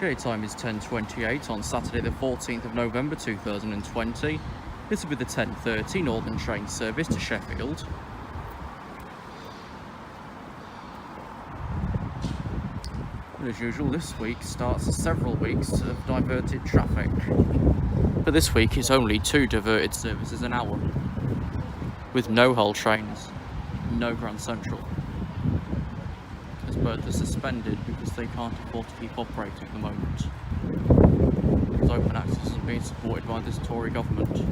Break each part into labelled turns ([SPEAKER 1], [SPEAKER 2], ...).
[SPEAKER 1] Okay, time is 10:28 on Saturday the 14th of November 2020. This will be the 10:30 Northern train service to Sheffield. And as usual, this week starts several weeks of diverted traffic. But this week it's only 2 diverted services an hour, with no Hull trains, no Grand Central, as both are suspended because they can't afford to keep operating at the moment, because open access isn't being supported by this Tory government.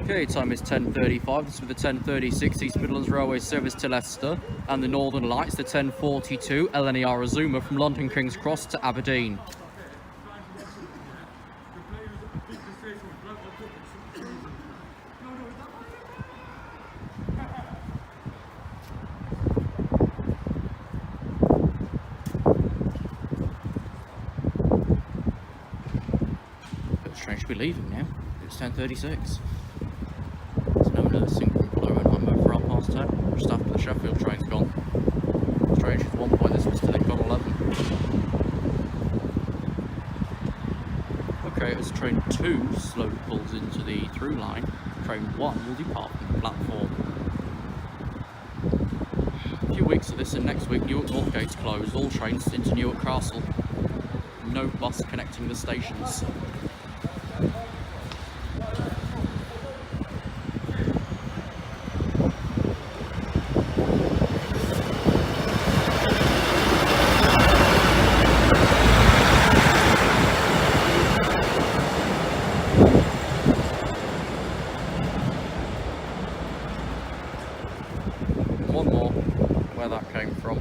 [SPEAKER 1] Okay, time is 10:35. This is with the 10:36 East Midlands Railway service to Leicester, and the Northern Lights, the 10:42 LNER Azuma from London King's Cross to Aberdeen. The train should be leaving now. It's 10:36. No nursing can pull over and I'm over 10:30, just after the Sheffield train's gone. Strange, at one point this was still at 11. Okay, as train 2 slowly pulls into the through line, train 1 will depart from the platform. A few weeks of this, and next week Newark Northgate's closed, all trains into Newark Castle. No bus connecting the stations. One more, where that came from.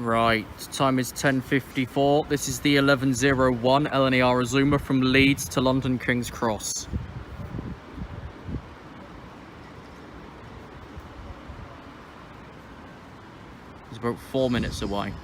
[SPEAKER 1] Right, time is 10:54. This is the 11:01 LNER Azuma from Leeds to London King's Cross. It's about 4 minutes away.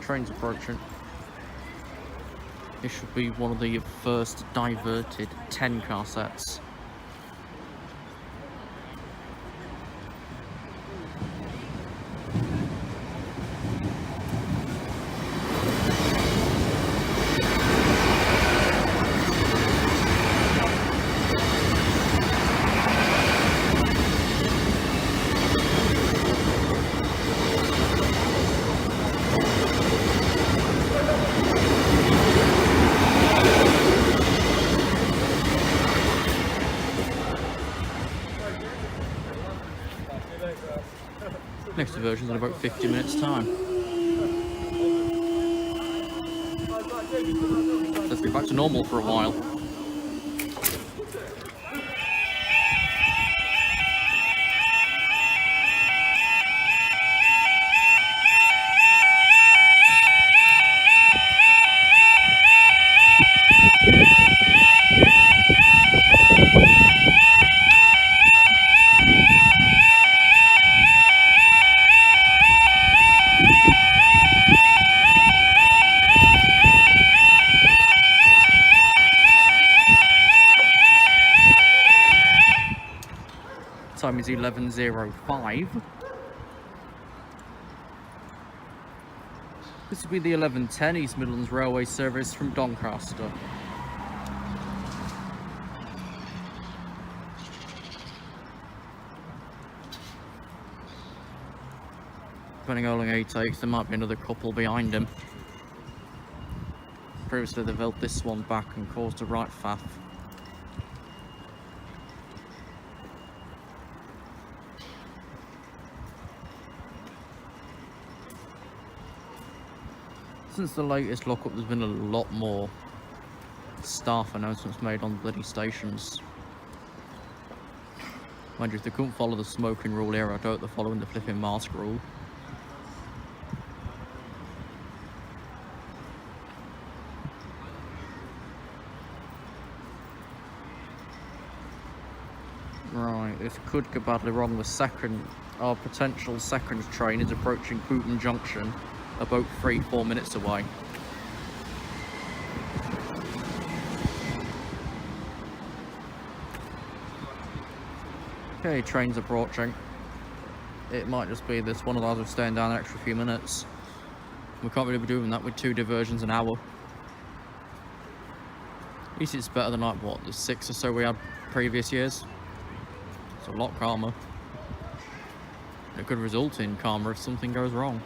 [SPEAKER 1] Train's approaching. This should be one of the first diverted 10-car sets. Next diversion's in about 50 minutes time. Let's be back to normal for a while. Time is 11:05. This will be the 11:10 East Midlands Railway service from Doncaster. Depending how long he takes, there might be another couple behind him. Previously they've held this one back and caused a right faff. Since the latest lockup, there's been a lot more staff announcements made on bloody stations. Mind you, if they couldn't follow the smoking rule here, I doubt they're following the flipping mask rule. Right, this could go badly wrong. Our potential second train is approaching Booton Junction, about 3-4 minutes away. Okay, train's approaching. It might just be this one, otherwise we're staying down an extra few minutes. We can't really be doing that with 2 diversions an hour. At least it's better than like, what, the 6 or so we had previous years. It's a lot calmer. It could result in calmer if something goes wrong.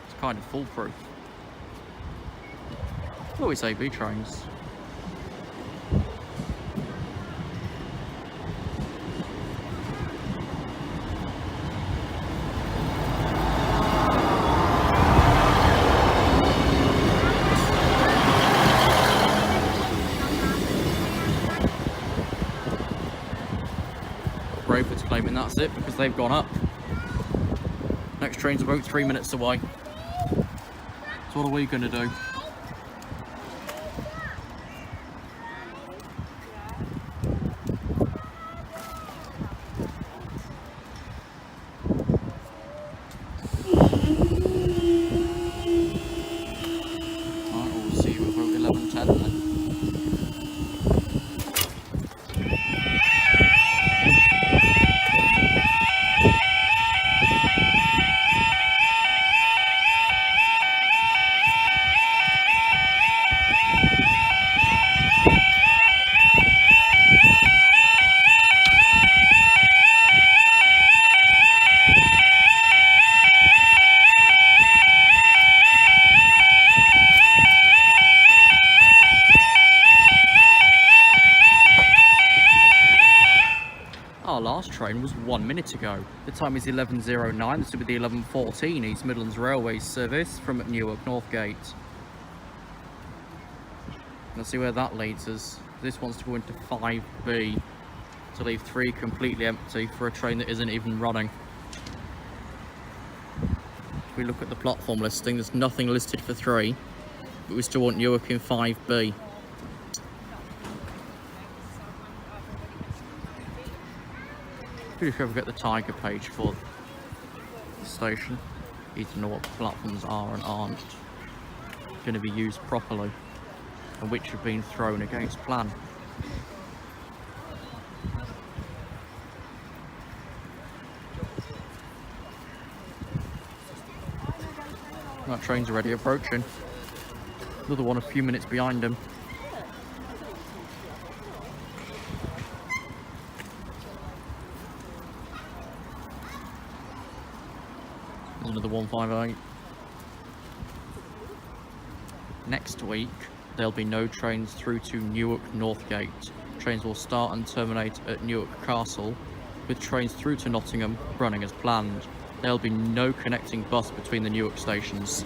[SPEAKER 1] It's kind of foolproof. Always AB trains. Brayford's claiming that's it because they've gone up. Next train's about 3 minutes away. So what are we going to do? Alright, we'll see you about 11:10 then. Our last train was 1 minute ago. The time is 11:09. This will be the 11:14 East Midlands Railway service from Newark Northgate. Let's see where that leads us. This wants to go into 5B to leave 3 completely empty for a train that isn't even running. If we look at the platform listing, there's nothing listed for 3, but we still want Newark in 5B. Pretty sure we get the Tiger page for the station. Need to know what platforms are and aren't going to be used properly, and which have been thrown against plan. That train's already approaching. Another one a few minutes behind him. There's another 158. Next week, there'll be no trains through to Newark Northgate. Trains will start and terminate at Newark Castle, with trains through to Nottingham running as planned. There'll be no connecting bus between the Newark stations.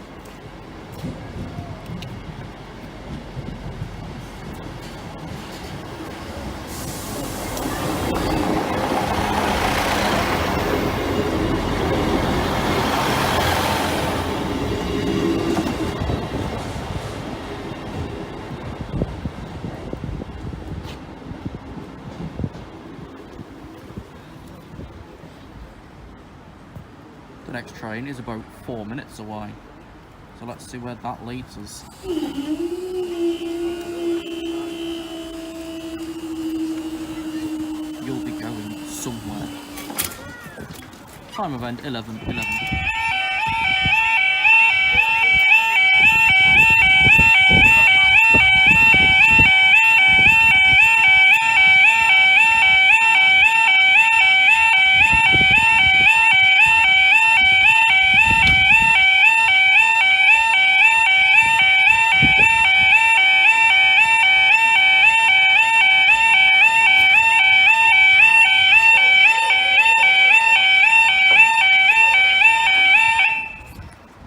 [SPEAKER 1] The next train is about 4 minutes away, so let's see where that leads us. You'll be going somewhere. Time of end 11:11.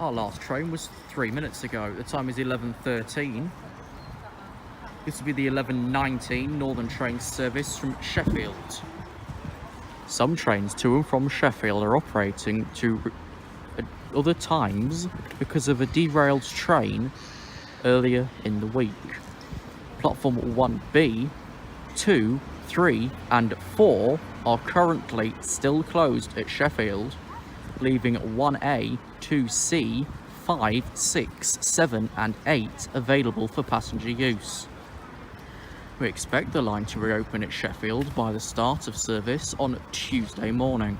[SPEAKER 1] Our last train was 3 minutes ago. The time is 11:13. This will be the 11:19 Northern Train service from Sheffield. Some trains to and from Sheffield are operating to other times because of a derailed train earlier in the week. Platform 1B, 2, 3 and 4 are currently still closed at Sheffield, leaving 1A, 2C, 5, 6, 7 and 8 available for passenger use. We expect the line to reopen at Sheffield by the start of service on Tuesday morning.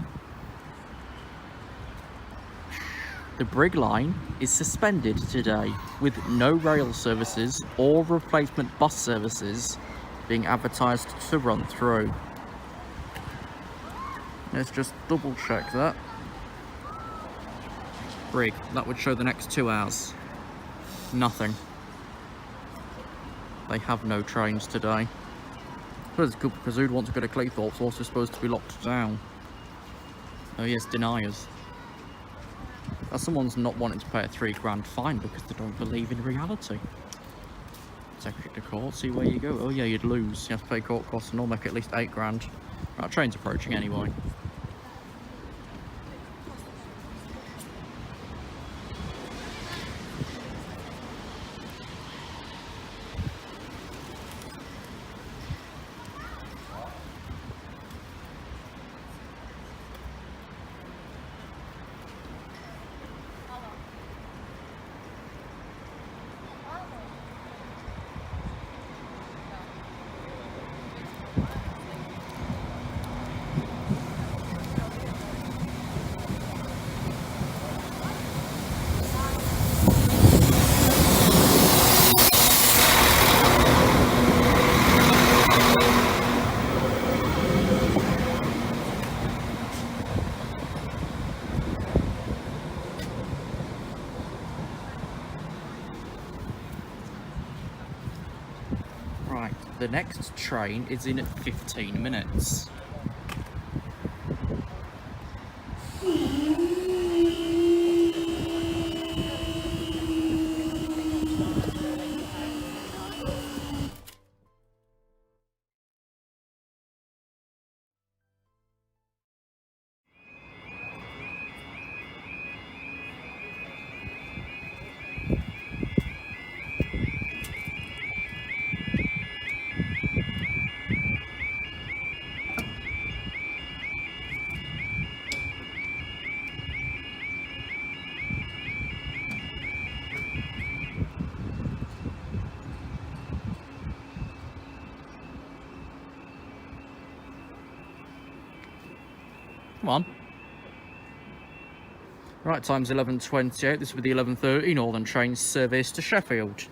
[SPEAKER 1] The Brig line is suspended today, with no rail services or replacement bus services being advertised to run through. Let's just double check that. Brig, that would show the next 2 hours. Nothing. They have no trains today. But it's good because who'd want to go to Cleethorpes, also supposed to be locked down? Oh yes, deniers. That's someone's not wanting to pay a £3 fine because they don't believe in reality. Take it to court, see where you go. Oh yeah, you'd lose. You have to pay court costs and all, make at least £8. Right, train's approaching anyway. Right, the next train is in 15 minutes. Come on. Right, time's 11:28. This will be the 11:30 Northern train service to Sheffield,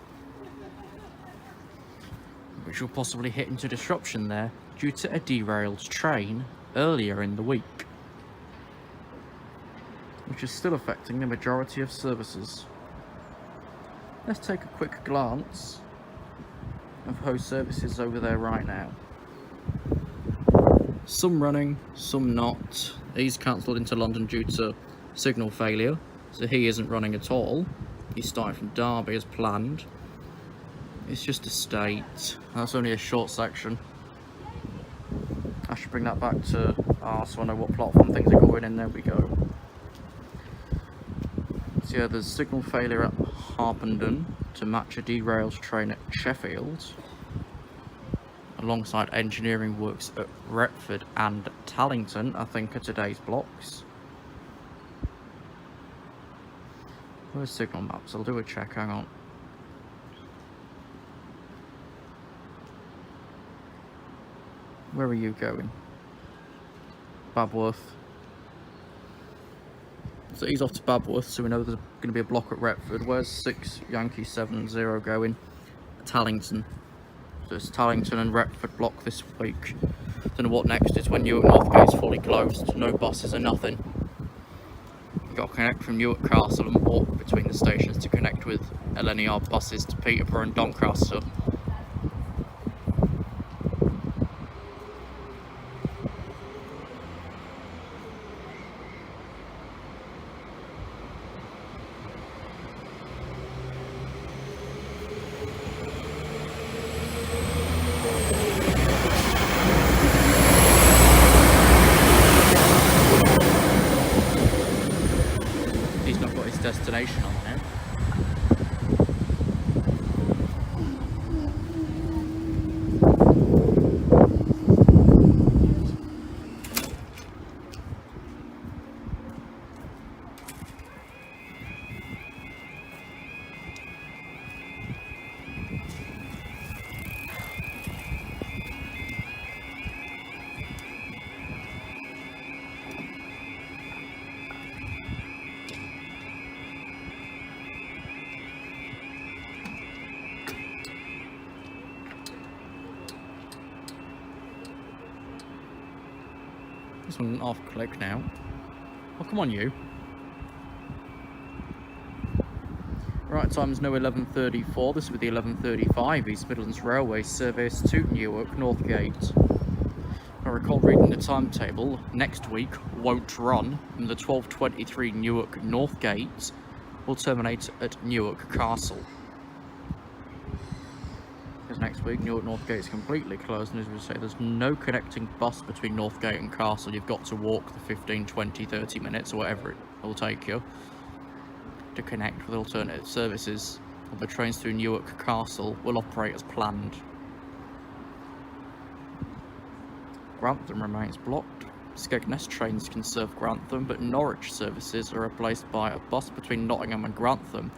[SPEAKER 1] which will possibly hit into disruption there due to a derailed train earlier in the week, which is still affecting the majority of services. Let's take a quick glance of host services over there right now. Some running, some not. He's cancelled into London due to signal failure, so he isn't running at all. He's starting from Derby as planned. It's just a state. That's only a short section. I should bring that back to so I know what platform things are going in. There we go. So yeah, there's signal failure at Harpenden to match a derailed train at Sheffield, alongside engineering works at Retford and Tallington, I think, are today's blocks. Where's signal maps? I'll do a check, hang on. Where are you going? Babworth. So he's off to Babworth, so we know there's going to be a block at Retford. Where's 6 Yankee 70 going? Tallington. So it's Tallington and Retford block this week. Don't know what next is when Newark Northgate is fully closed. No buses or nothing. You've got to connect from Newark Castle and walk between the stations to connect with LNER buses to Peterborough and Doncaster. Destination on there. this one off click now. Oh, come on, you. Right, time is now 11:34. This will be the 11:35 East Midlands Railway service to Newark Northgate. I recall reading the timetable. Next week won't run, and the 12:23 Newark Northgate will terminate at Newark Castle. Because next week Newark Northgate is completely closed, and as we say, there's no connecting bus between Northgate and Castle. You've got to walk the 15, 20, 30 minutes or whatever it will take you to connect with alternative services. All the trains through Newark Castle will operate as planned. Grantham remains blocked. Skegness trains can serve Grantham, but Norwich services are replaced by a bus between Nottingham and Grantham,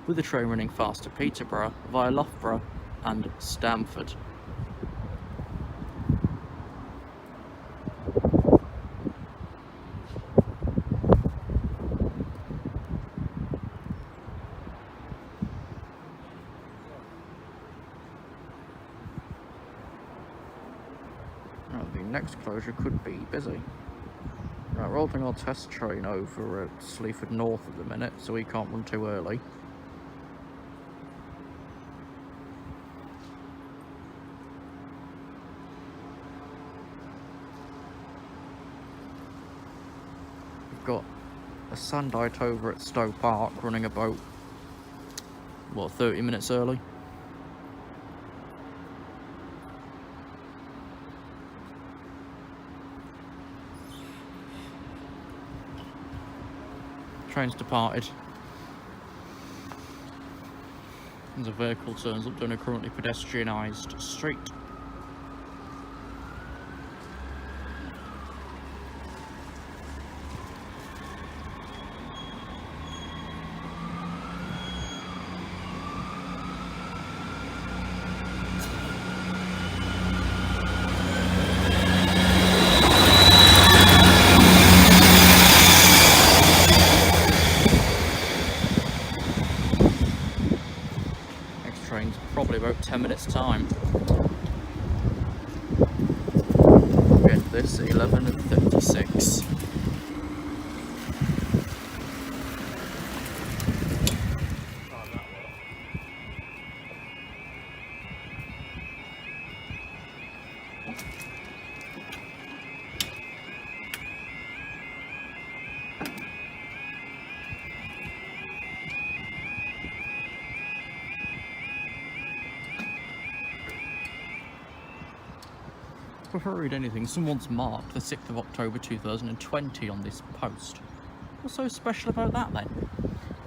[SPEAKER 1] with the train running fast to Peterborough via Loughborough and Stamford. The next closure could be busy. Right, we're holding our test train over at Sleaford North at the minute, so we can't run too early. We've got a Sandite over at Stowe Park running about, what, 30 minutes early. Train's departed. As a vehicle turns up down a currently pedestrianised street. Train's probably about 10 minutes time. We end this at 11:36. Before I read anything, someone's marked the 6th of October 2020 on this post. What's so special about that then?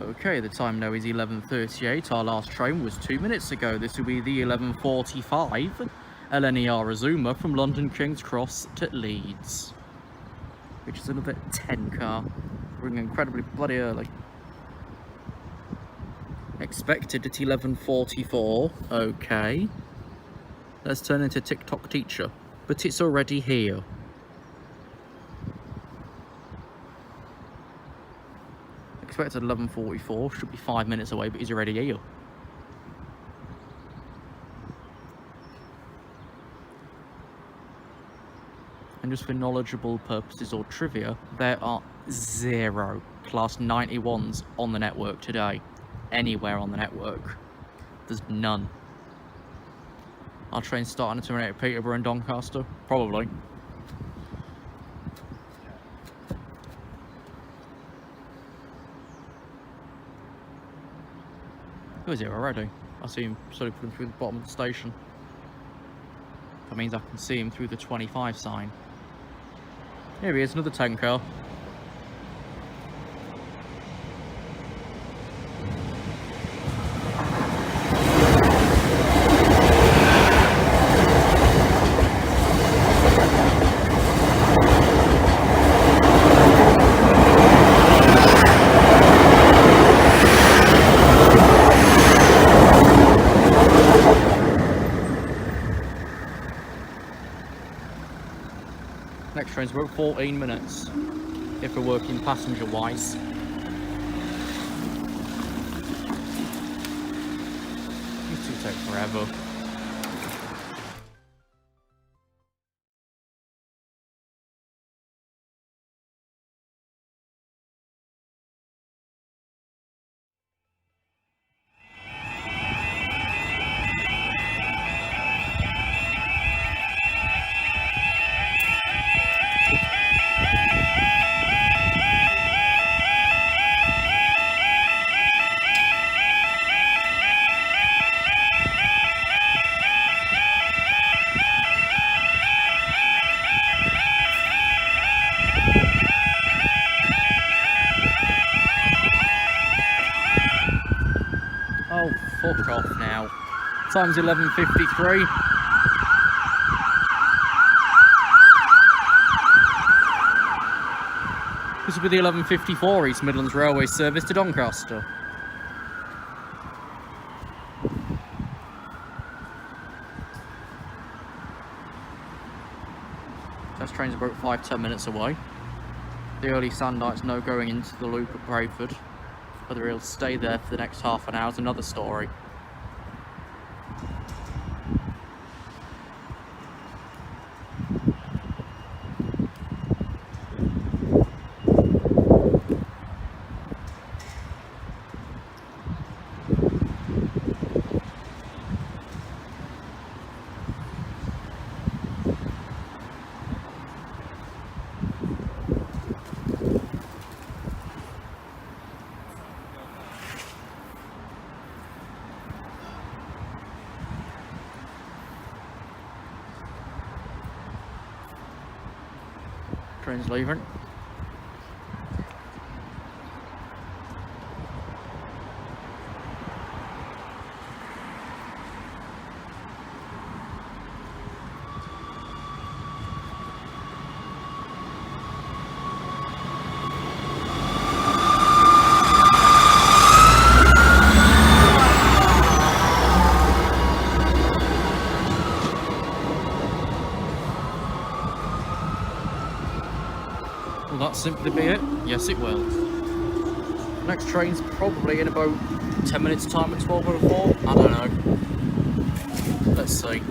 [SPEAKER 1] Okay, the time now is 11:38. Our last train was 2 minutes ago. This will be the 11:45 LNER Azuma from London King's Cross to Leeds, which is another 10 car. Running incredibly bloody early. Expected at 11:44. Okay. Let's turn into TikTok teacher. But it's already here. Expected 11:44, should be 5 minutes away, but he's already here. And just for knowledgeable purposes or trivia, there are 0 Class 91s on the network today. Anywhere on the network. There's none. Our train's starting to terminate at Peterborough and Doncaster? Probably. Who is here already? I see him slowly putting through the bottom of the station. That means I can see him through the 25 sign. Here he is, another 10 car. Next train's about 14 minutes, if we're working passenger wise. These two take forever. fuck off now. Time's 11:53. This will be the 11:54 East Midlands Railway service to Doncaster. Test train's about 5-10 minutes away. The early Sandites know going into the loop at Brayford. Whether he'll stay there for the next half an hour is another story. Train's leaving. Will that simply be it? Yes, it will. Next train's probably in about 10 minutes' time at 12:04. I don't know. Let's see.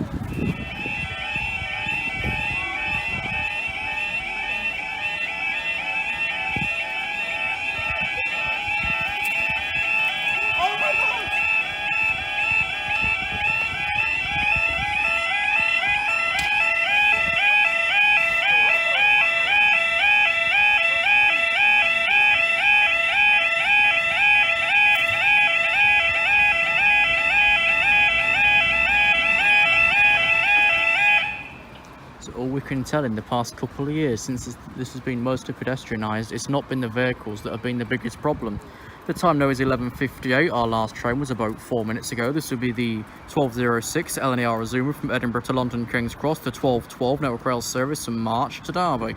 [SPEAKER 1] All we can tell in the past couple of years, since this has been mostly pedestrianised, it's not been the vehicles that have been the biggest problem. The time now is 11:58. Our last train was about 4 minutes ago. This will be the 12:06 LNER Azuma from Edinburgh to London King's Cross, the 12:12 Network Rail service from March to Derby.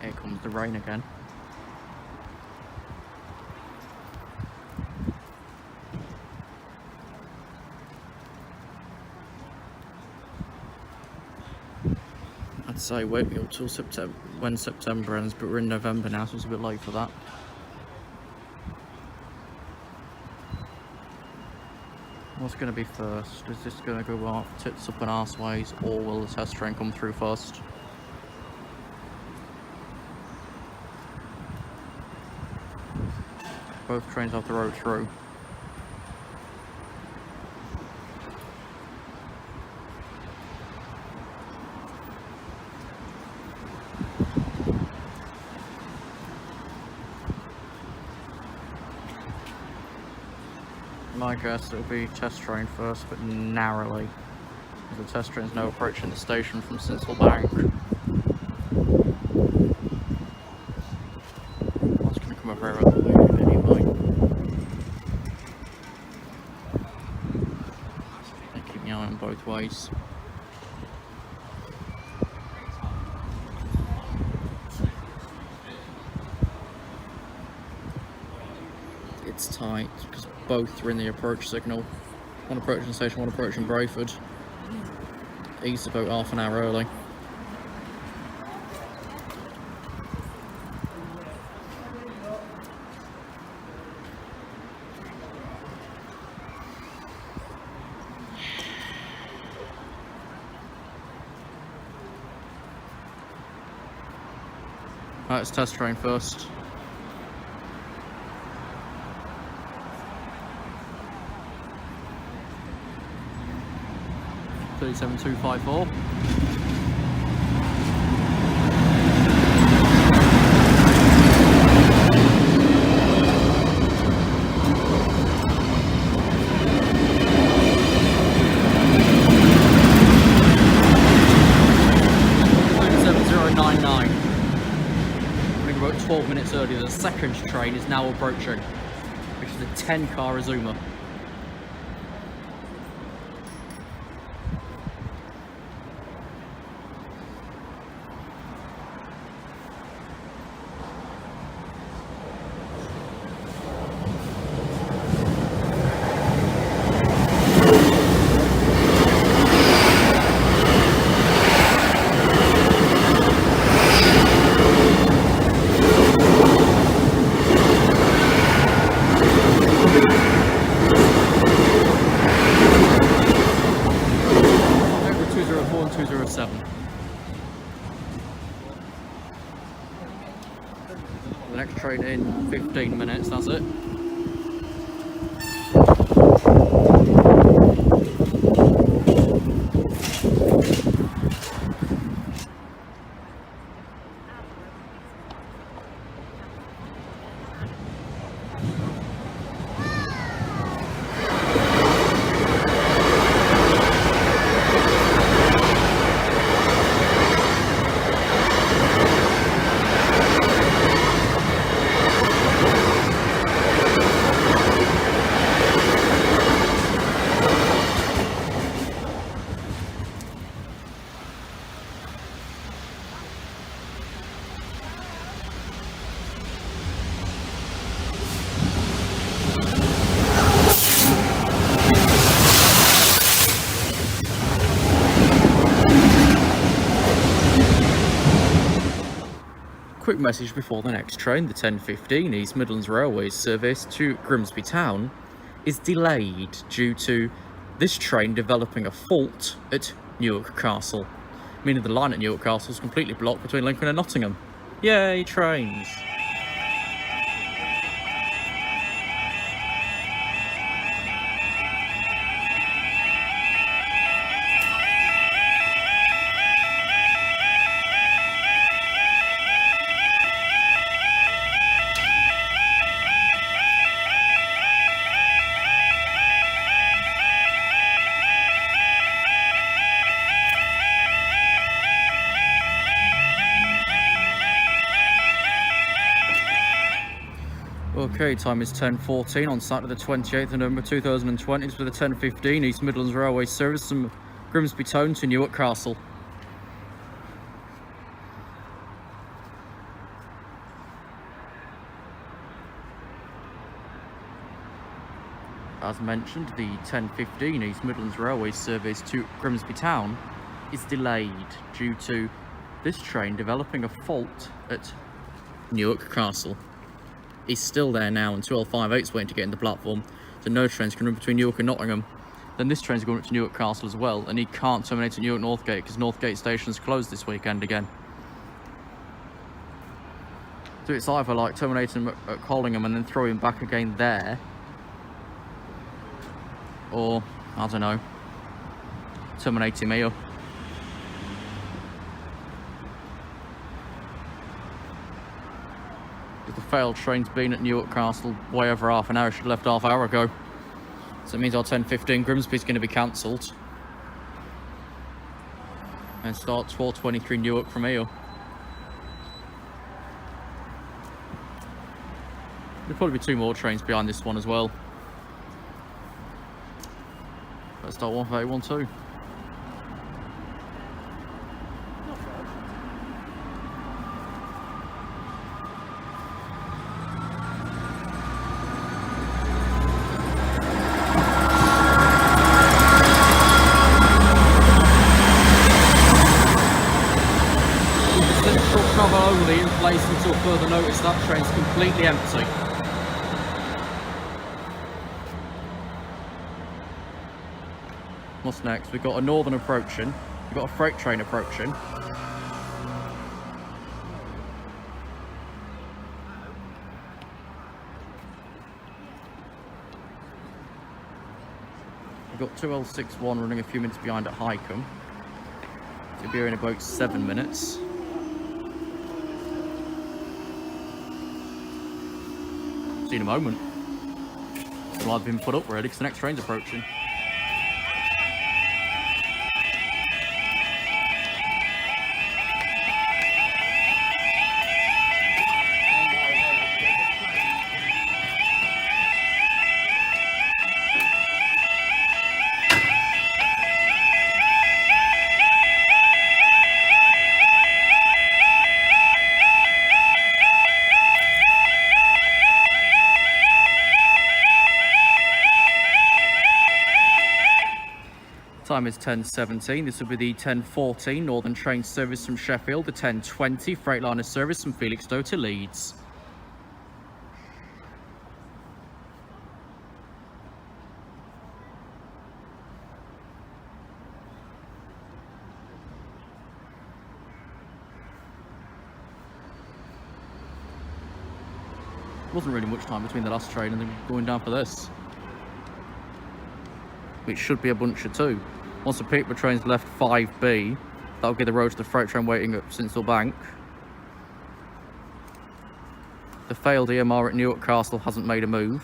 [SPEAKER 1] Here comes the rain again. I'd say wait me up till September, when September ends, but we're in November now, so it's a bit late for that. What's going to be first? Is this going to go off tits up and arseways, or will the test train come through first? Both trains have the road through. My guess it'll be test train first, but narrowly, because the test train's now approaching the station from Sinsel Bank. That's going to come over the way anyway. They keep me eye on both ways. It's tight because both are in the approach signal. One approaching the station, one approaching Brayford. He's about half an hour early. Right, it's test train first. $37,254. about 12 minutes earlier, the second train is now approaching, which is a 10-car Azuma. The next train in 15 minutes, that's it. Quick message before the next train. The 10:15 East Midlands Railway's service to Grimsby Town is delayed due to this train developing a fault at Newark Castle, meaning the line at Newark Castle is completely blocked between Lincoln and Nottingham. Yay, trains! Okay, time is 10:14 on Saturday the 28th of November 2020. It's for the 10:15 East Midlands Railway service from Grimsby Town to Newark Castle. As mentioned, the 10:15 East Midlands Railway service to Grimsby Town is delayed due to this train developing a fault at Newark Castle. He's still there now, and 1258's waiting to get in the platform, so no trains can run between Newark and Nottingham. Then this train's going up to Newark Castle as well, and he can't terminate at Newark Northgate because Northgate station's closed this weekend again. So it's either like terminating at Collingham and then throwing back again there, or, I don't know, terminating here. The failed train's been at Newark Castle way over half an hour. Should have left half hour ago. So it means our 10:15 Grimsby's going to be cancelled. And start 12:23 Newark from here. There'll probably be two more trains behind this one as well. Let's start 15812. Only in place until further notice. That train's completely empty. What's next? We've got a northern approaching, we've got a freight train approaching. We've got 2L61 running a few minutes behind at Highcombe. It'll be here in about 7 minutes. See in a moment. It'll either been put up already because the next train's approaching. time is 10:17. This will be the 10:14 Northern Train service from Sheffield, the 10:20 Freightliner service from Felixstowe to Leeds. Wasn't really much time between the last train and then going down for this, which should be a bunch of two. Once the Peterborough train's left 5B, that'll give the road to the freight train waiting at Sinsel Bank. The failed EMR at Newark Castle hasn't made a move.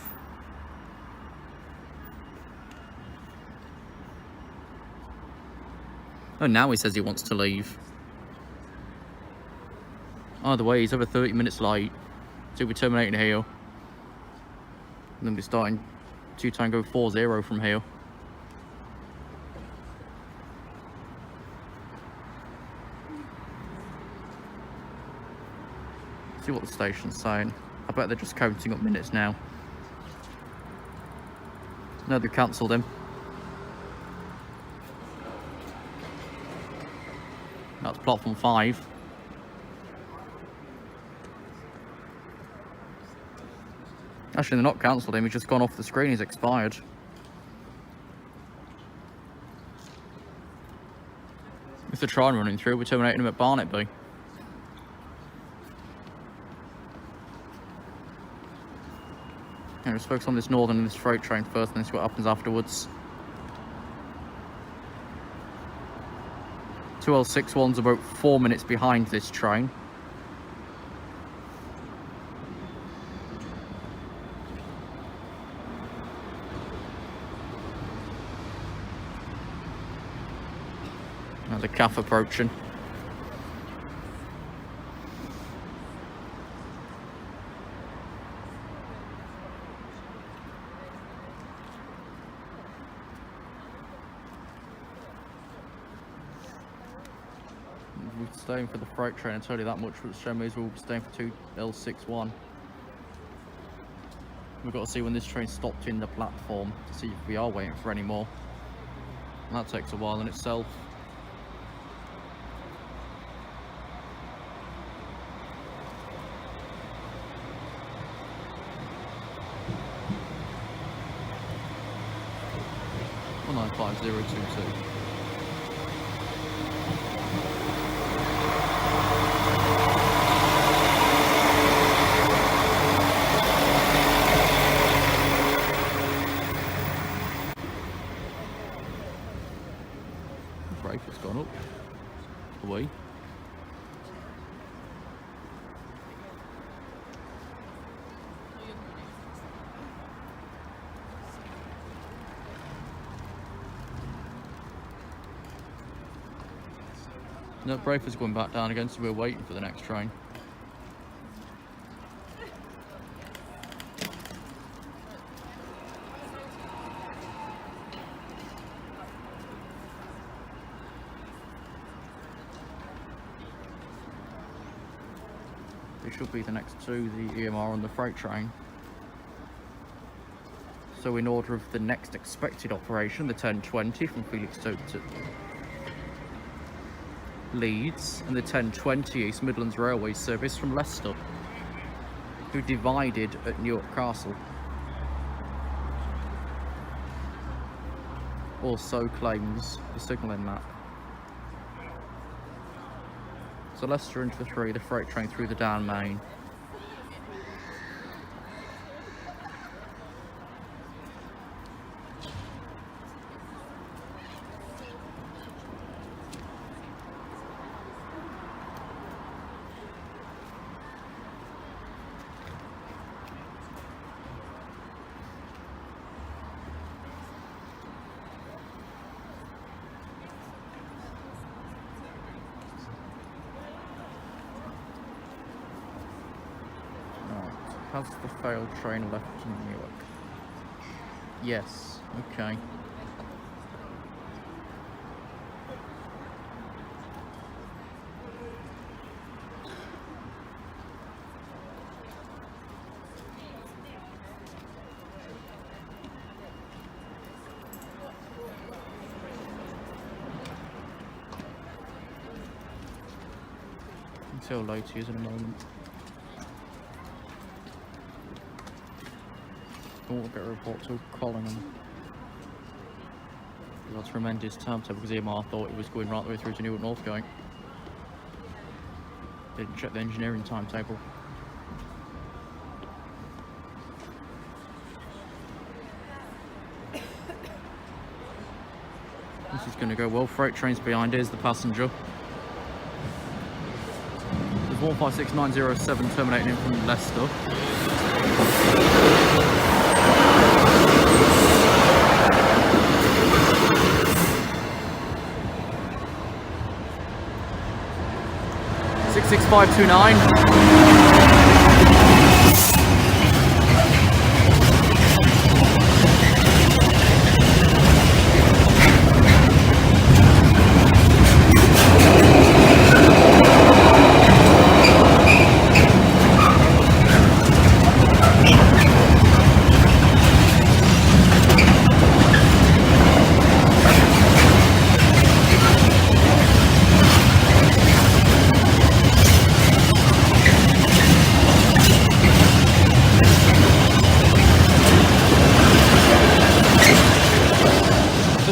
[SPEAKER 1] Oh, now he says he wants to leave. Either way, he's over 30 minutes late. So we're terminating here. And then we're starting 2 Tango 40 from here. See what the station's saying. I bet they're just counting up minutes now. No, they've cancelled him. That's platform 5. Actually, they're not cancelled him, he's just gone off the screen, he's expired. If they try and running through, we're terminating him at Barnetby. Yeah, let's focus on this Northern and this freight train first, and then see what happens afterwards. 2L61's about 4 minutes behind this train. The calf approaching. We're staying for the freight train, I tell you that much, but show me as we'll be staying for 2L61. We've got to see when this train stopped in the platform to see if we are waiting for any more. And that takes a while in itself. Well, 95022. Brake has gone up. Away. No, Brafer's going back down again, so we're waiting for the next train. It should be the next two, the EMR on the freight train. So in order of the next expected operation, the 1020 from Felixstowe to Leeds, and the 1020 East Midlands Railway service from Leicester, who divided at Newark Castle. Also claims the signalling map. So Leicester into the 3, the freight train through the down main. Has the failed train left in Newark? Yes, okay. see how late he is in a moment. We'll get a report to Collingham. I'll have to amend his timetable because EMR thought it was going right the way through to Newark North going. Didn't check the engineering timetable. This is going to go well. Freight train's behind. Here's the passenger. There's 156907 terminating in from Leicester. Six 529.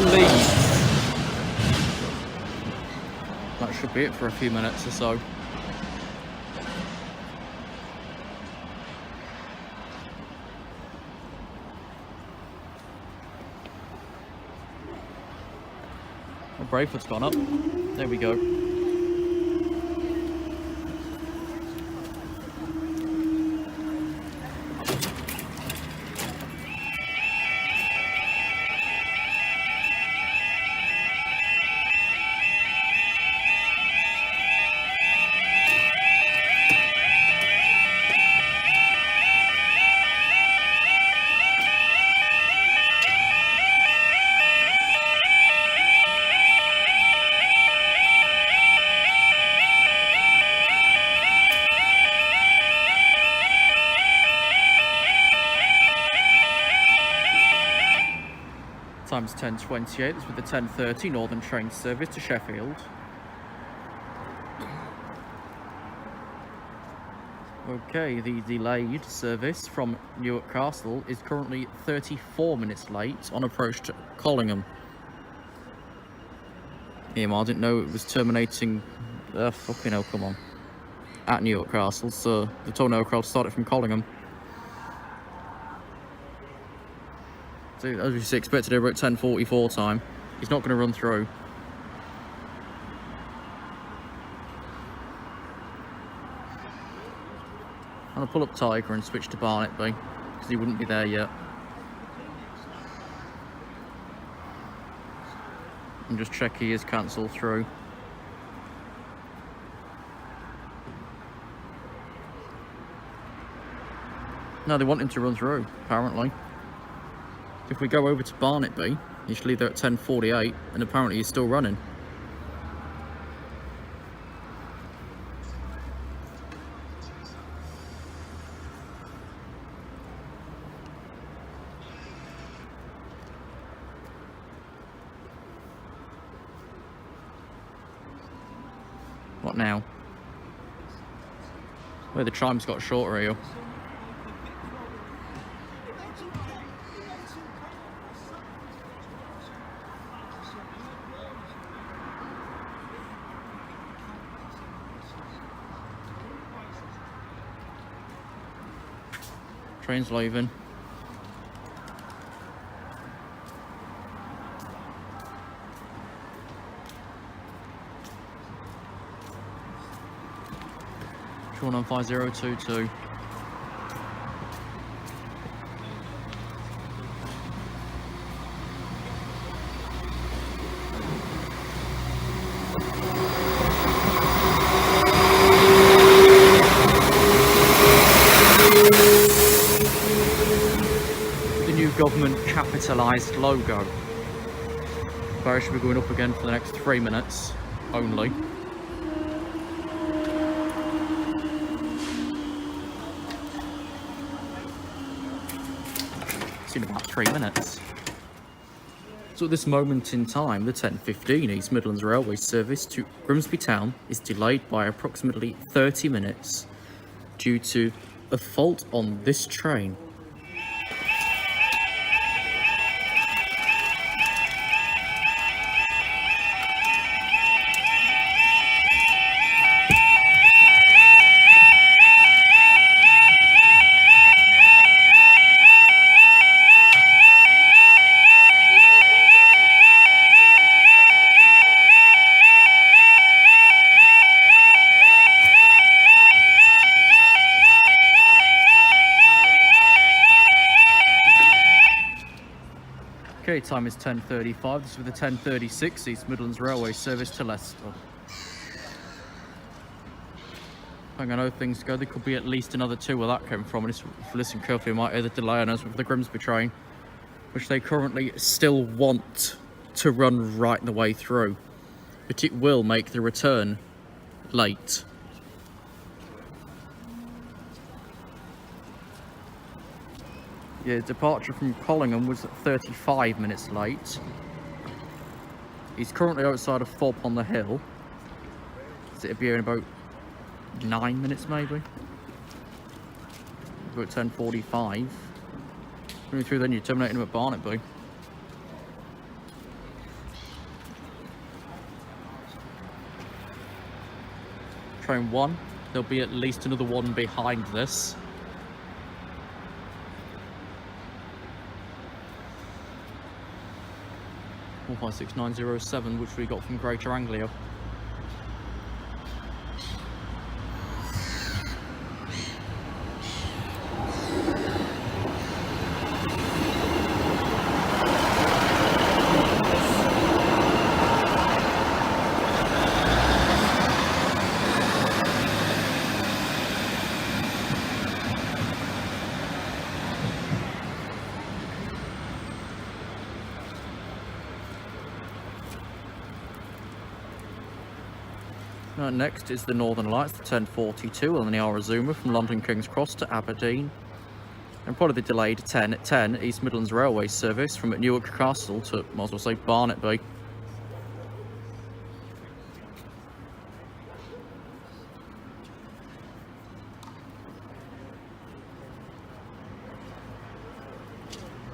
[SPEAKER 1] 'Leeds. That should be it for a few minutes or so. Oh, Brayford's gone up. There we go. Time's 10:28. This with the 10:30 Northern train service to Sheffield. Okay, the delayed service from Newark Castle is currently 34 minutes late on approach to Collingham. EMR didn't know it was terminating. Fucking hell, come on. At Newark Castle, so they told Newark Castle to start it from Collingham. So, as we expected, over at 10:44 time. He's not going to run through. I'll pull up Tiger and switch to Barnetby, because he wouldn't be there yet. And just check he is cancelled through. No, they want him to run through, apparently. If we go over to Barnetby, he should leave there at 10:48, and apparently he's still running. What now? Where the chimes got shorter here. Train's leaving. Drawn on 5022. Government capitalised logo. Barrier should be going up again for the next 3 minutes only. It's in about 3 minutes. So at this moment in time, the 10:15 East Midlands Railway service to Grimsby Town is delayed by approximately 30 minutes due to a fault on this train. Okay, time is 10:35. This is with the 10:36 East Midlands Railway service to Leicester. I know things go, there could be at least another two where that came from, and if you listen carefully, you might hear the delay on us with the Grimsby train, which they currently still want to run right the way through, but it will make the return late. Yeah, departure from Collingham was 35 minutes late. He's currently outside of Fob on the Hill. So it'll be in about 9 minutes maybe. About 10:45. Running through then you're terminating him at Barnetby. Train 1, there'll be at least another one behind this. By 6907, which we got from Greater Anglia. Next is the Northern Lights, the 10:42 on the Arizuma from London King's Cross to Aberdeen. And probably the delayed 10:10 East Midlands Railway service from Newark Castle to, might as well say, Barnetby.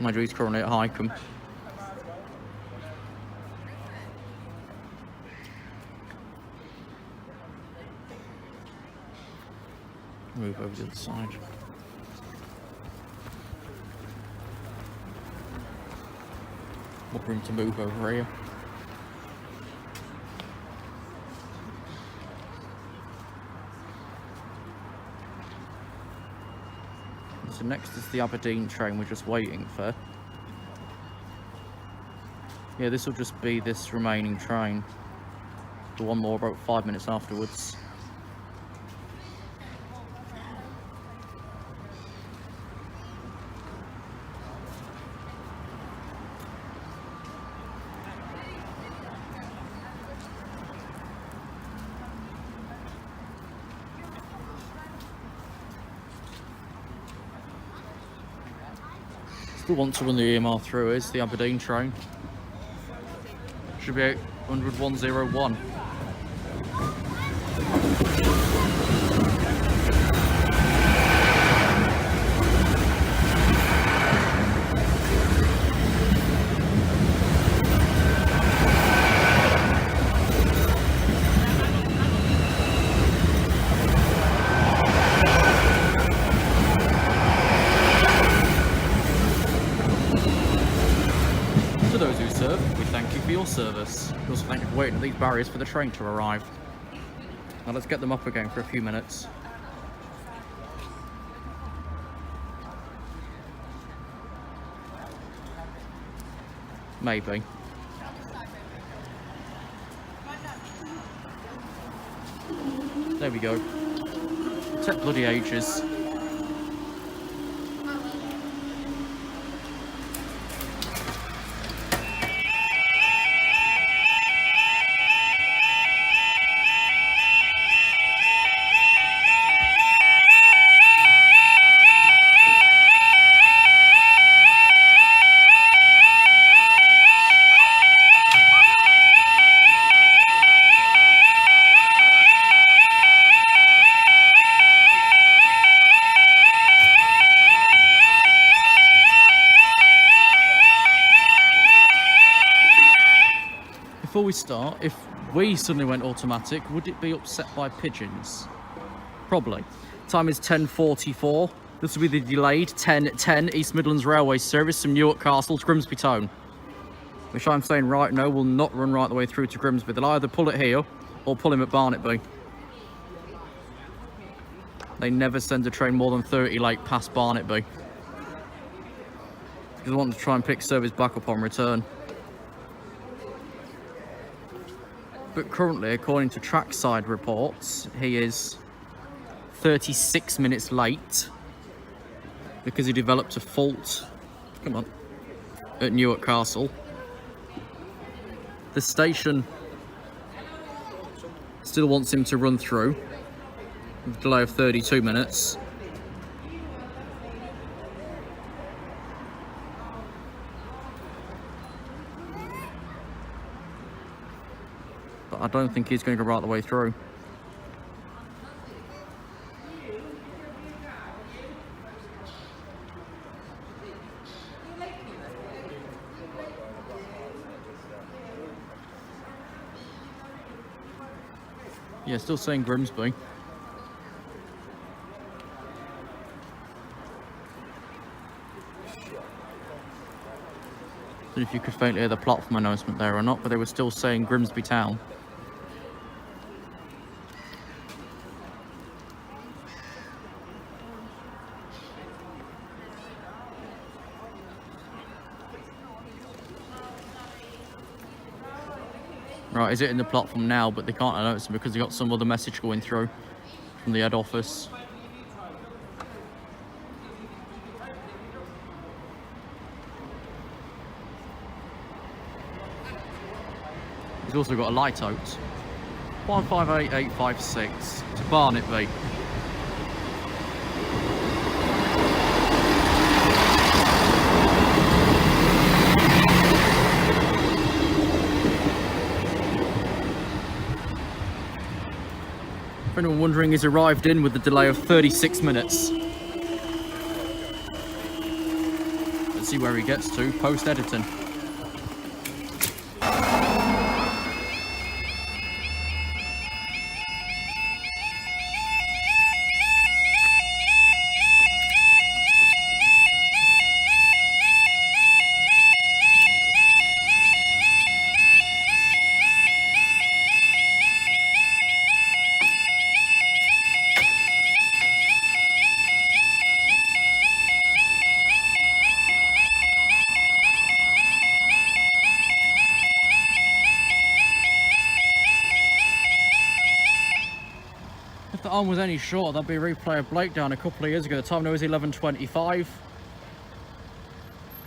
[SPEAKER 1] Mind you, he's currently at Highcombe. Move over to the side. More room to move over here. So next is the Aberdeen train we're just waiting for. Yeah, this will just be this remaining train. The one more about 5 minutes afterwards. Still want to run the EMR through is the Aberdeen train. Should be 800-101. To those who serve, we thank you for your service. We also thank you for waiting at these barriers for the train to arrive. Now let's get them up again for a few minutes. Maybe. There we go. Take bloody ages. we start, if we suddenly went automatic, would it be upset by pigeons? Probably. Time is 10:44. This will be the delayed 10:10 East Midlands Railway service from Newark Castle to Grimsby Town, which I'm saying right now will not run right the way through to Grimsby. They'll either pull it here or pull him at Barnetby. They never send a train more than 30 late past Barnetby, because they want to try and pick service back up on return. But currently, according to trackside reports, he is 36 minutes late because he developed a fault, come on, at Newark Castle. The station still wants him to run through with a delay of 32 minutes. But I don't think he's going to go right the way through. Yeah, still saying Grimsby. I don't know if you could faintly hear the platform announcement there or not, but they were still saying Grimsby Town. Right, he's hitting the platform now, but they can't announce him because they got some other message going through from the head office. He's also got a light out. 158856 to Barnetby. If anyone wondering, he's arrived in with the delay of 36 minutes. Let's see where he gets to post-editing. If the arm was any shorter, that'd be a replay of Blakedown a couple of years ago. The time now is 11:25.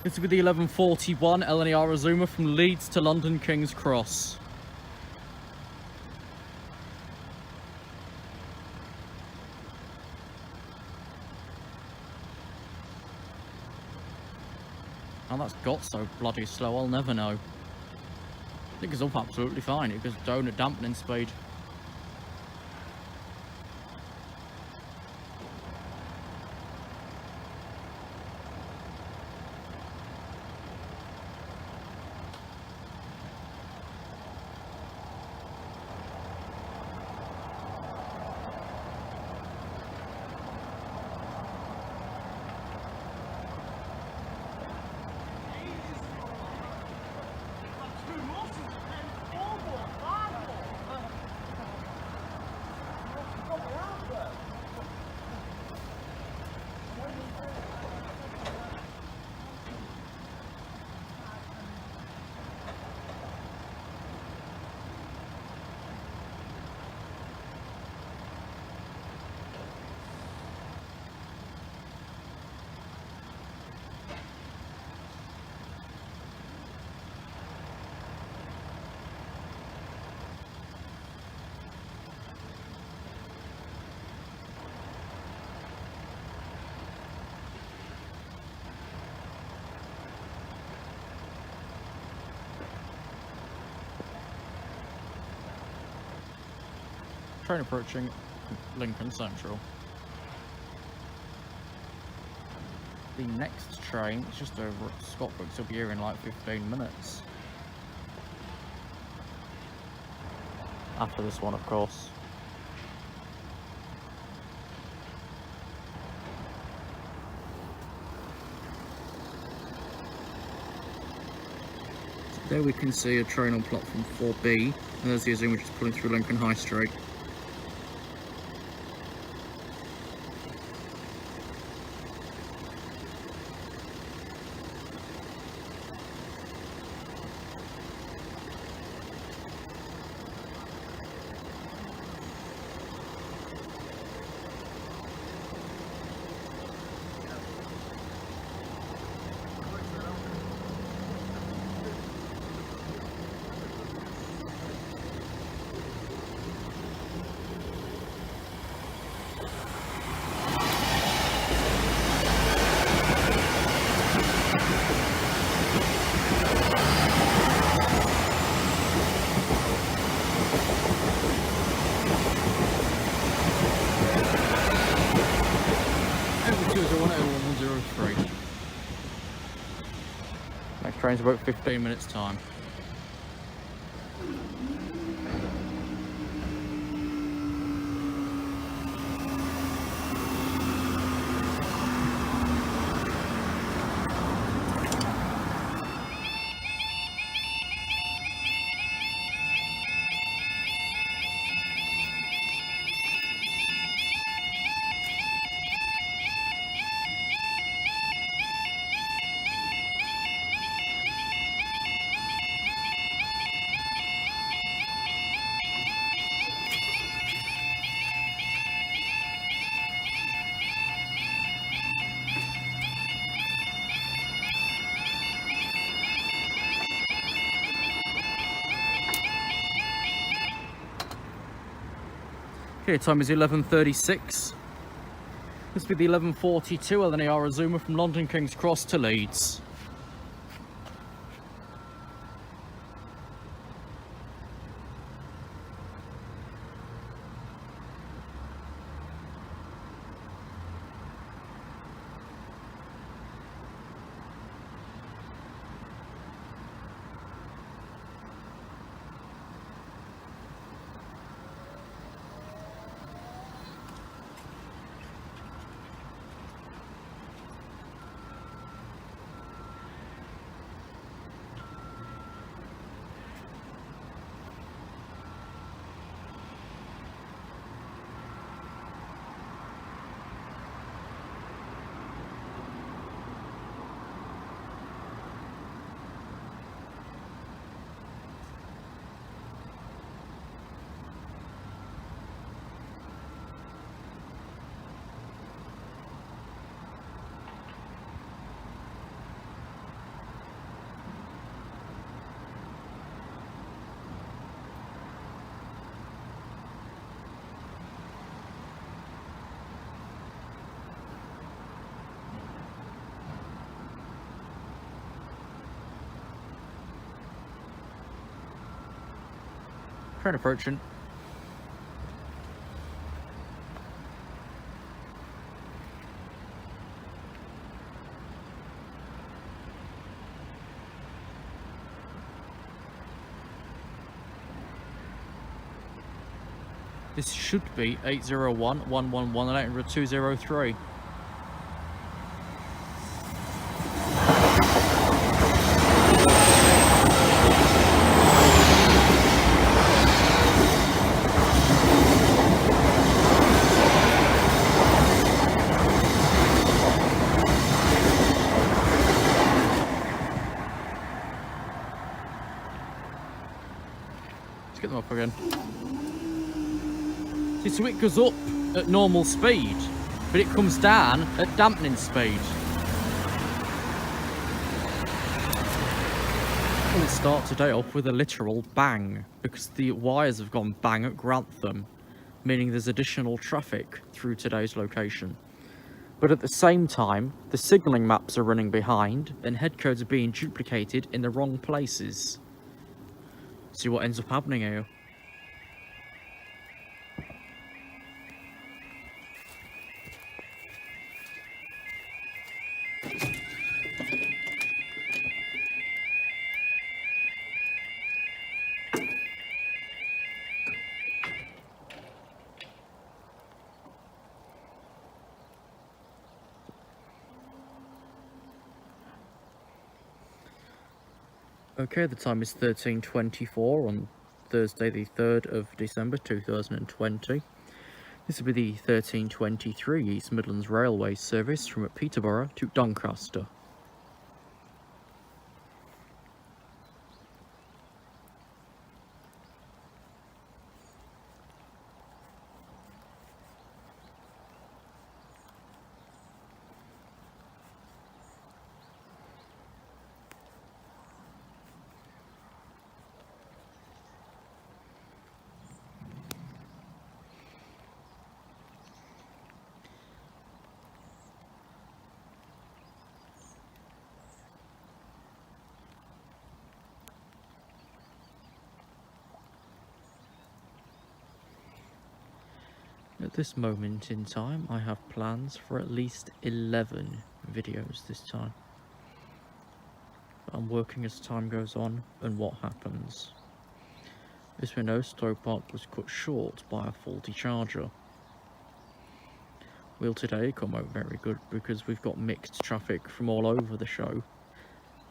[SPEAKER 1] This is with the 11:41 LNER Azuma from Leeds to London King's Cross. How that's got so bloody slow, I'll never know. I think it's up absolutely fine. It goes down at dampening speed. Train approaching Lincoln Central. The next train is just over at Scotbrook, so it'll be here in like 15 minutes. after this one, of course. So there we can see a train on platform 4B, and there's the Zoom which is pulling through Lincoln High Street. Next train's about 15 minutes time. Okay, time is 11:36. This will be the 11:42 LNER Azuma from London King's Cross to Leeds. Train approaching. This should be 801 111 and 800 203. Let's get them up again. See, so it goes up at normal speed, but it comes down at dampening speed. We'll start today off with a literal bang, because the wires have gone bang at Grantham, meaning there's additional traffic through today's location. But at the same time, the signalling maps are running behind, and head codes are being duplicated in the wrong places. See what ends up happening here. Okay, the time is 13:24 on Thursday the 3rd of December 2020. This will be the 13:23 East Midlands Railway service from Peterborough to Doncaster. At this moment in time, I have plans for at least 11 videos this time. I'm working as time goes on and what happens. As we know, Stowe Park was cut short by a faulty charger. Will today come out very good because we've got mixed traffic from all over the show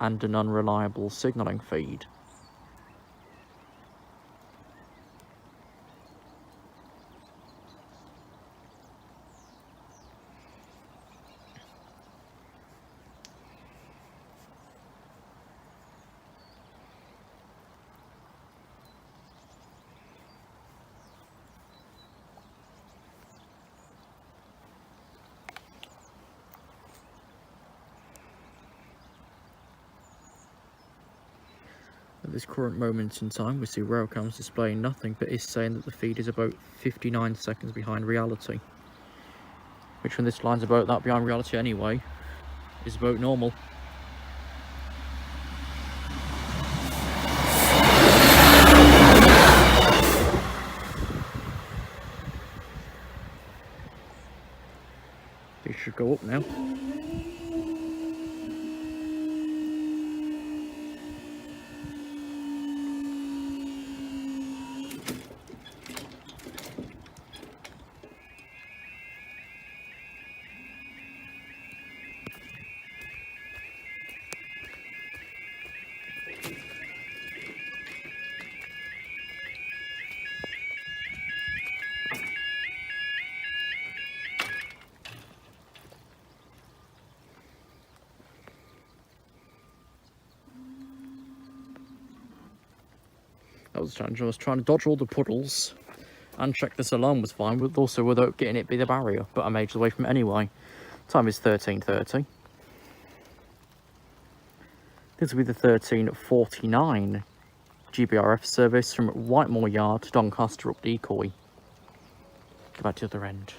[SPEAKER 1] and an unreliable signalling feed. At this current moment in time, we see RailCam's displaying nothing but is saying that the feed is about 59 seconds behind reality. Which, when this line's about that behind reality anyway, is about normal. It should go up now. That was the challenge. I was trying to dodge all the puddles and check this alarm was fine, but also without getting it by the barrier. But I made it away from it anyway. Time is 13:30. This will be the 13:49 GBRF service from Whitemore Yard to Doncaster up Decoy. Go back to the other end.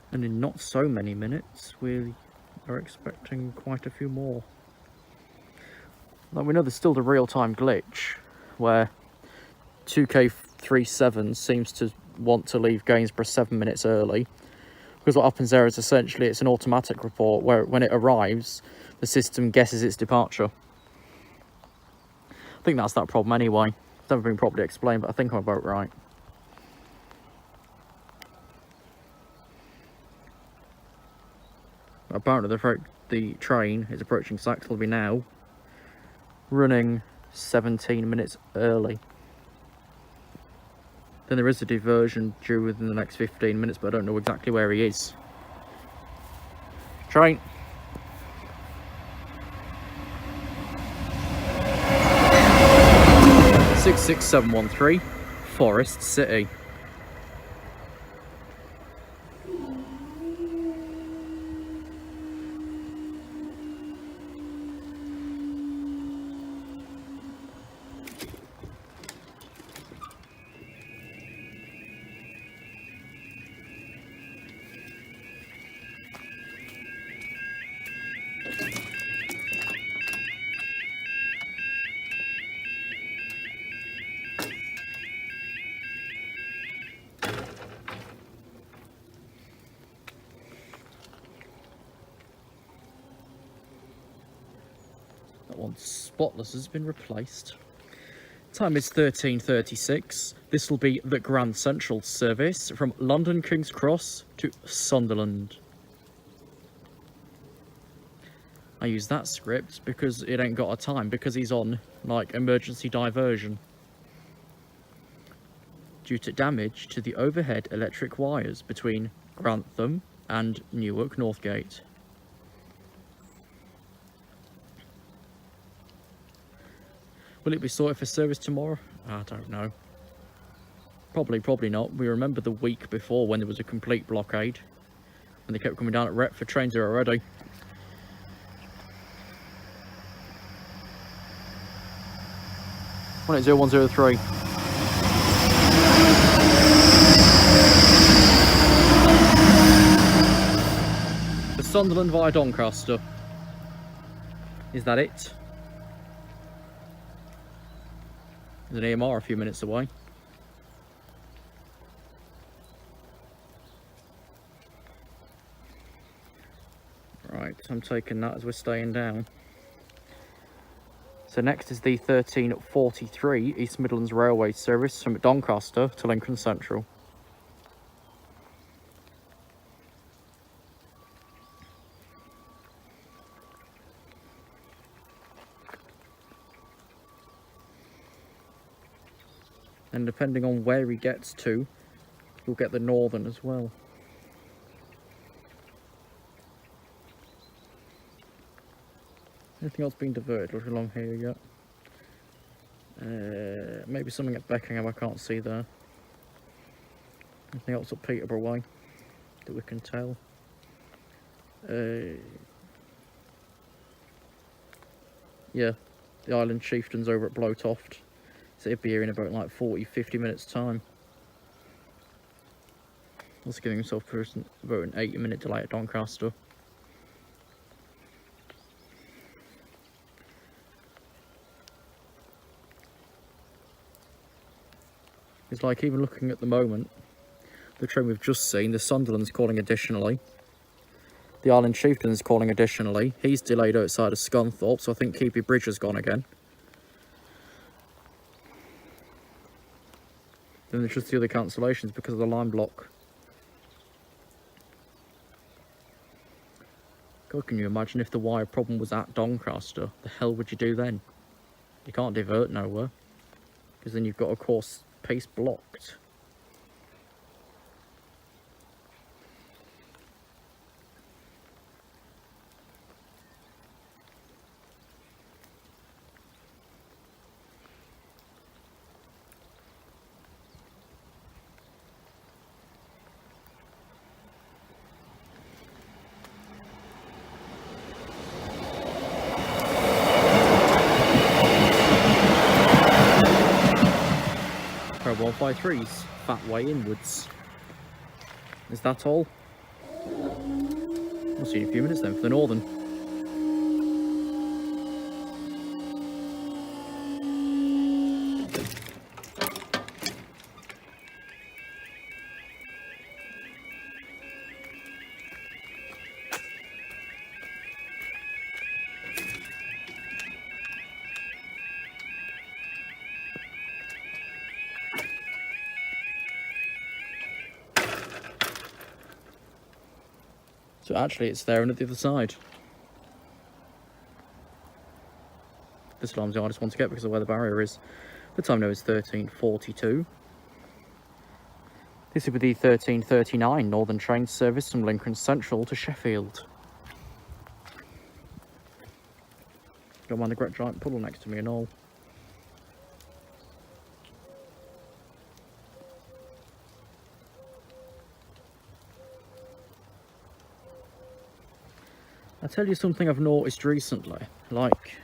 [SPEAKER 1] And in not so many minutes, we are expecting quite a few more. Like, we know there's still the real-time glitch, where 2K37 seems to want to leave Gainsborough 7 minutes early. Because what happens there is essentially it's an automatic report, where when it arrives, the system guesses its departure. I think that's that problem anyway. It's never been properly explained, but I think I'm about right. Apparently the train is approaching Saxilby now, running 17 minutes early. Then there is a diversion due within the next 15 minutes, but I don't know exactly where he is. Train. (66713) Forest City. That one, Spotless, has been replaced. Time is 13:36. This will be the Grand Central service from London King's Cross to Sunderland. I use that script because it ain't got a time, because he's on, like, emergency diversion due to damage to the overhead electric wires between Grantham and Newark Northgate. Will it be sorted for service tomorrow? I don't know. Probably not. We remember the week before when there was a complete blockade, and they kept coming down at Retford. Trains are already. One 0103. The Sunderland via Doncaster. Is that it? There's an EMR a few minutes away. Right, I'm taking that as we're staying down. So next is the 1343 East Midlands Railway service from Doncaster to Lincoln Central. And depending on where he gets to, you'll get the Northern as well. Anything else being diverted along here yet? Maybe something at Beckingham I can't see there. Anything else up Peterborough way that we can tell? Yeah, the Island Chieftains over at Blowtoft. So it'll be here in about like 40-50 minutes time. That's giving himself about an 80-minute delay at Doncaster. It's like, even looking at the moment, the train we've just seen, the Sunderland's calling additionally. The Island Chieftain's calling additionally. He's delayed outside of Scunthorpe, so I think Keepy Bridge has gone again. Then there's just the other cancellations because of the line block. God, can you imagine if the wire problem was at Doncaster? The hell would you do then? You can't divert nowhere, because then you've got a course pace blocked. Pro 153's fat way inwards. Is that all? We'll see you in a few minutes then for the Northern. So actually it's there and at the other side. This alarm's the hardest one to get because of where the barrier is. The time now is 13:42. This will be the 1339 Northern train service from Lincoln Central to Sheffield. Don't mind the great giant puddle next to me and all. I'll tell you something I've noticed recently. Like,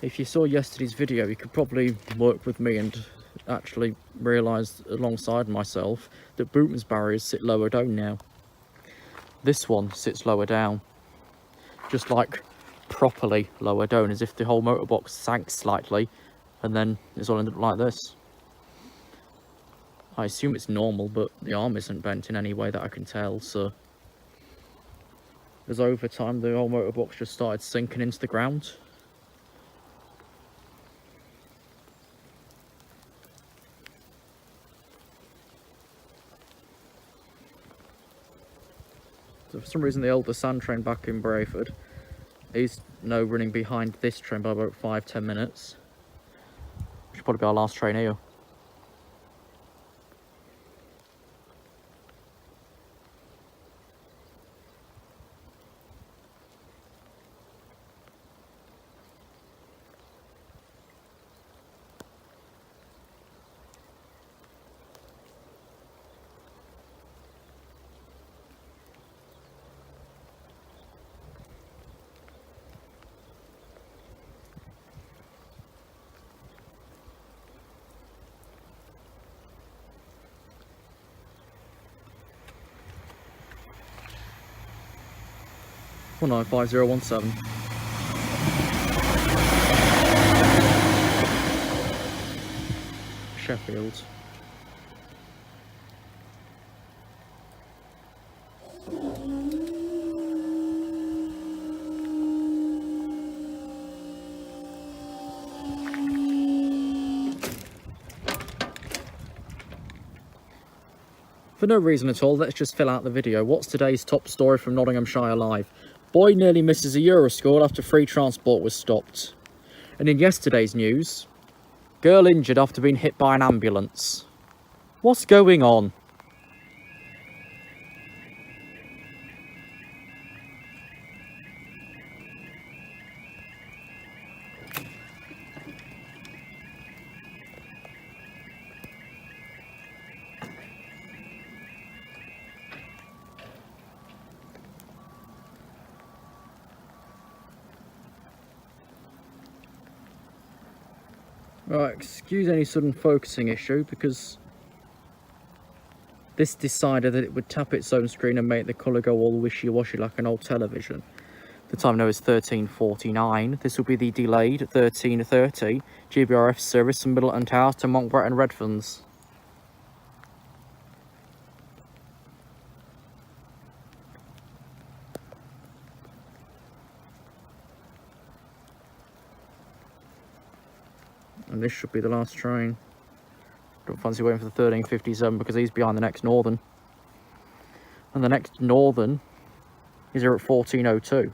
[SPEAKER 1] if you saw yesterday's video, you could probably work with me and actually realise alongside myself that Bootman's barriers sit lower down now. This one sits lower down. Just like properly lower down, as if the whole motorbox sank slightly and then it's all ended up like this. I assume it's normal, but the arm isn't bent in any way that I can tell, so as over time the whole motorbox just started sinking into the ground. So for some reason the older sand train back in Brayford is now running behind this train by about 5-10 minutes. Should probably be our last train here. Well, 95017. Sheffield. For no reason at all, let's just fill out the video. What's today's top story from Nottinghamshire Live? Boy nearly misses a Euroschool after free transport was stopped. And in yesterday's news, girl injured after being hit by an ambulance. What's going on? Right, excuse any sudden focusing issue, because this decided that it would tap its own screen and make the colour go all wishy-washy like an old television. The time now is 13:49. This will be the delayed 13:30 GBRF service from Middleton Towers to Montbret and Redfern. And this should be the last train. Don't fancy waiting for the 13:57 because he's behind the next Northern. And the next Northern is here at 14:02.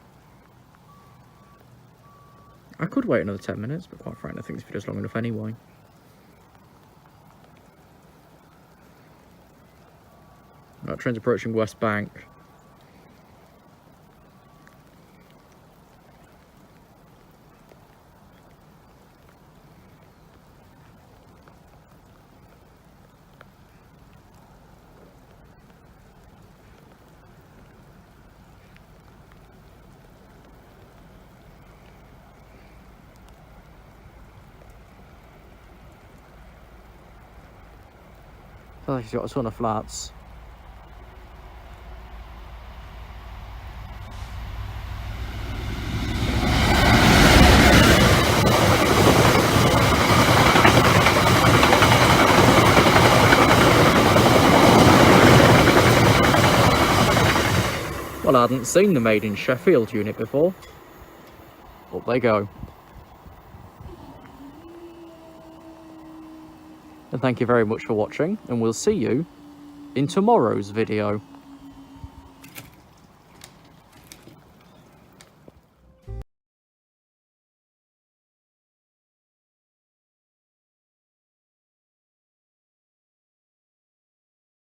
[SPEAKER 1] I could wait another 10 minutes, but quite frankly, I think this video's long enough anyway. Right, train's approaching West Bank. I feel like he's got a ton of flats. Well, I hadn't seen the Made in Sheffield unit before. Up they go. And thank you very much for watching, and we'll see you in tomorrow's video.